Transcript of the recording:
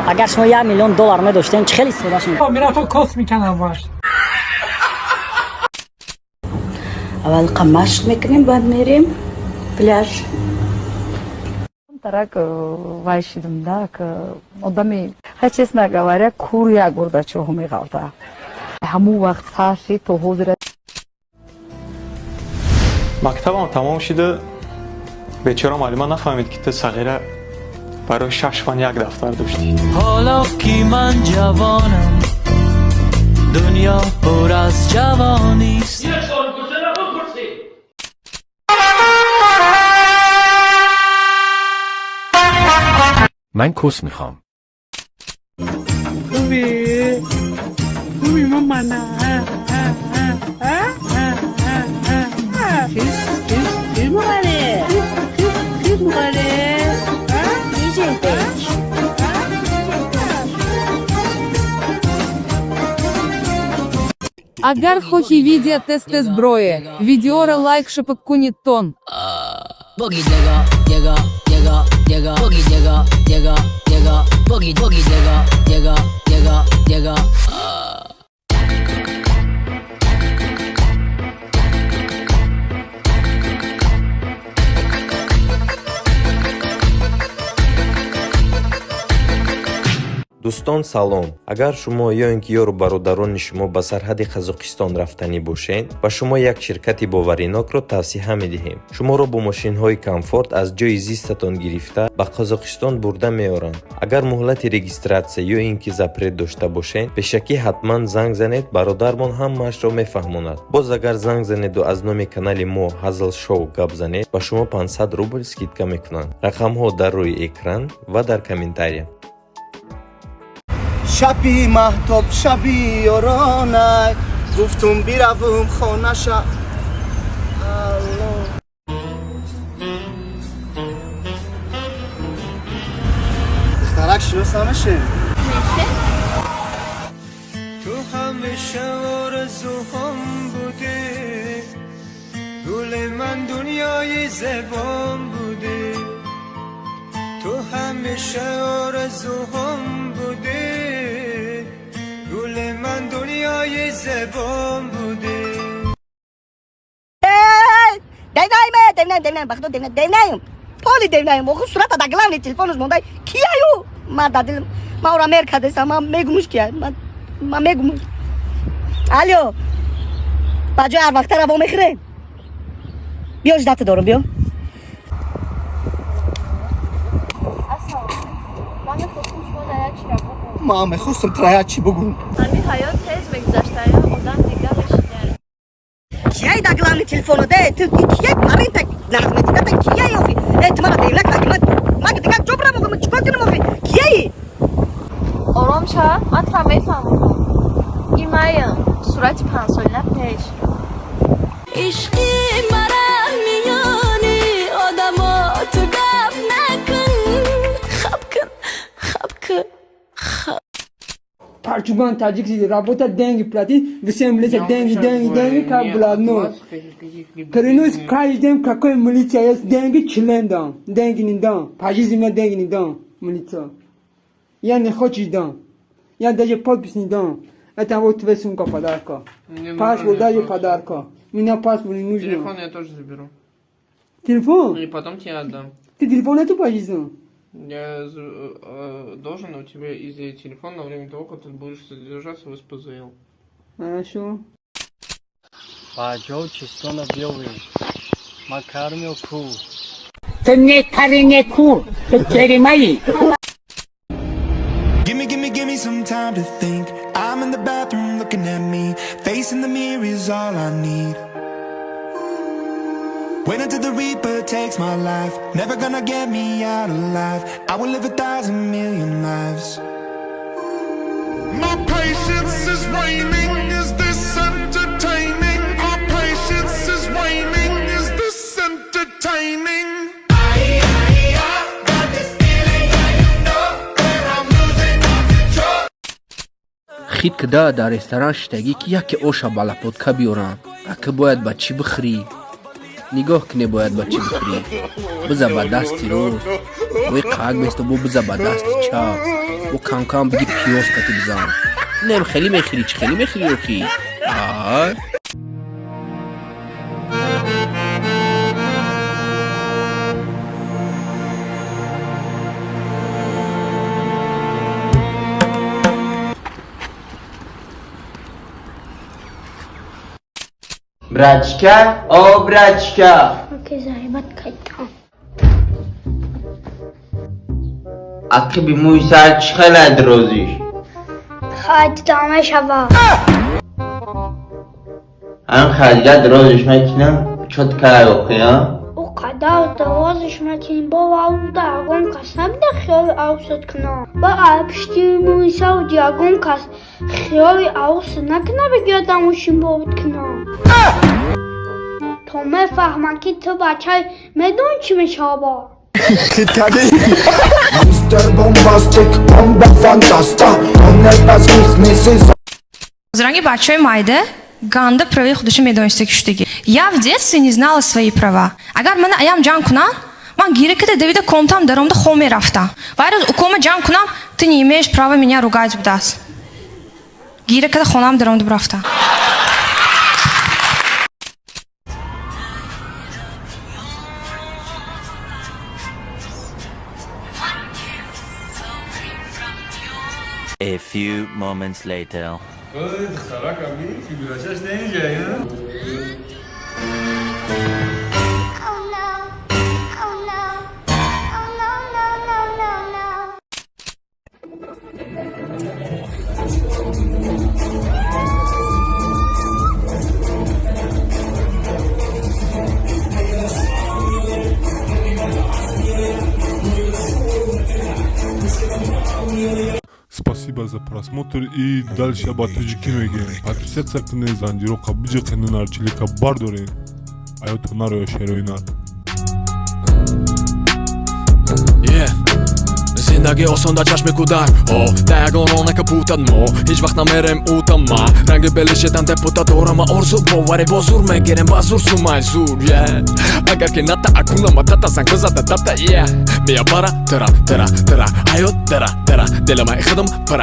اگر شما 1 میلیون دلار نداشتین چه خیلی استفادهش میکنید؟ میرم تو کس میکنم باش. اول قماشت میکنیم بعد میریم پلاژ. Так вайшидим, да, одами, честно говоря, куря Горбачёв мегалда. Ҳамун вақт фарши то ҳозир. мактабам тамом шуда бечора маълума нафаҳмид ки ту сағира барои 6 фан 1 дафтар доштӣ. ҳоло ки ман ҷавонам дунё пур аз ҷавонист. من کس میخوام. خوبی مامان. چیز مغاره چیز مغاره میشه پیچ. Агар хочи видео тесте зброje, видеора лайк шепаккунит тон. Boogie digger, digger, digger, digger, boogie digger, digger, digger, boogie boogie digger, digger, digger, digger. дӯстон салом. агар шумо ё ин ки ёру бародарони шумо ба сарҳади қазоқистон рафтанӣ бошед, ба шумо як ширкати боваринокро тавсиҳа медиҳем. шуморо бо мошинҳои комфорт аз ҷойи зистатон гирифта ба қазоқистон бурда меоранд. агар муҳлати регистратсия ё ин ки запрет дошта бошед, бешакӣ ҳатман занг занед, бародармон ҳамаашро мефаҳмонад. боз агар занг занеду аз номи канали мо Hazl Show гап занед, ба шумо 500 рубл скидка мекунанд. рақамҳо дар рӯи экран ва дар комментария. شبی مهتاب شبی یارانک گفتم بیروم خانه شا دخترک شناس همشه تو همیشه آرزوهام بودی گل من دنیای زبان بودی تو همیشه آرزوهام بودی گل من دنیای زبان بودی Devnayım bak devnayım. Poli devnayım. Oku surata da glavni telefonuz monday. Kiyaju? Ma da dilim. Ma ora Amerika'daysa ma megumuş ki. Ma megumuş. Alo. Bajo her vakti araba mekre. Biyo jdatı doğru biyo. ما میخواستم ترایچی بگم همین حیات تیز بگذشته یا آدم دیگه بشیدن کیای دا گلانی تلفونو ده تو کیای پارین تک نظمتی ده کیای اوفی اعتماد دیگه کاگی ما دیگه جبرا بگم چیکار کنم اوفی کیای آرام شا من تا میفهمم این مایم صورت 5 ساله پیش عشقی مرا میانی آدما تو گپ نکن خب کن Parçugan Tacik работа деньги платить, всем лезет деньги, как блатно. Клянусь каждым, какой милиция есть, деньги член дам, деньги не дам, по-жизни деньги не дам, милиция. Я не хочу дам, я даже подпись не дам. Это вот твоя сумка подарка. Паспорт даже подарка. Меня паспорт не нужно. Телефон я тоже заберу. Телефон? И потом тебе отдам. Ты телефон нету по-жизни? Я должен у тебя изъять телефон на время того, как ты будешь содержаться в СПЗЛ. Хорошо. Баджо чистона белый. Макармио ку. Ты не карине кур, ты перемои. Give me some time to think. I'm in the bathroom looking at me. Facing the mirror is all I need. Wait until the Reaper takes my life. Never gonna get me out alive. I will live 1,000,000,000 lives. My patience is waning. Is this entertaining? Our patience is waning. Is this entertaining? Got this feeling, you know that I'm losing control. خید که در رستوران شتگی که یکی اوشا بالا پودکا بیورن. اکه باید با چی بخری؟ نگاه کنه باید با چی بخوری بزا با دستی روز بوی قاق بیست و بزا با دستی چاپ و کم کم بگی پیوز کتی بزن نم خیلی میخیری چه خیلی میخیری اوکی آه Брачка, о брачка. Окей, заебат кайтам. Акиби муйсар чхалад розиш. Хайт даме шава. Ан хадгад розиш макинам чоткай оқия. او قدر دوازش مکنیم با او درگم کس نبیده خیال اوسط کنا با عبشتی مویسا و دیگم کس خیال اوسط نکنه بگیر دموشیم بود کنا تو میفهمم که تو بچه میدون چی میشه با Дорогие большой майде, Ганда прави худши медонистик штуки. Я в детстве не знала свои права. Агар мана аям джан кунам, ман гирекете Давида комтам даромда хоме рафта. Вайраз укома джан кунам, ты не имеешь права меня ругать бдас. Гирекете хонам даромда брафта. A few moments later. Спасибо за просмотр и дальше об Таджики мегем. Подписаться на Занджиро Кабиджа канал Чилика Бардоре. А я Тонаро Шероинар. زندگی آسان در چشم کودک دگانانه که پوتد ما هیچ وقت نمیرم اوتا ما رنگ بلشتن دپوتا دارم آرزو باوری با زور میگیرم با زور سومای زور اگر که نتا اکونا مدتا زنگ بزده دتا میا برا ترا حیات ترا دل من خدم پرا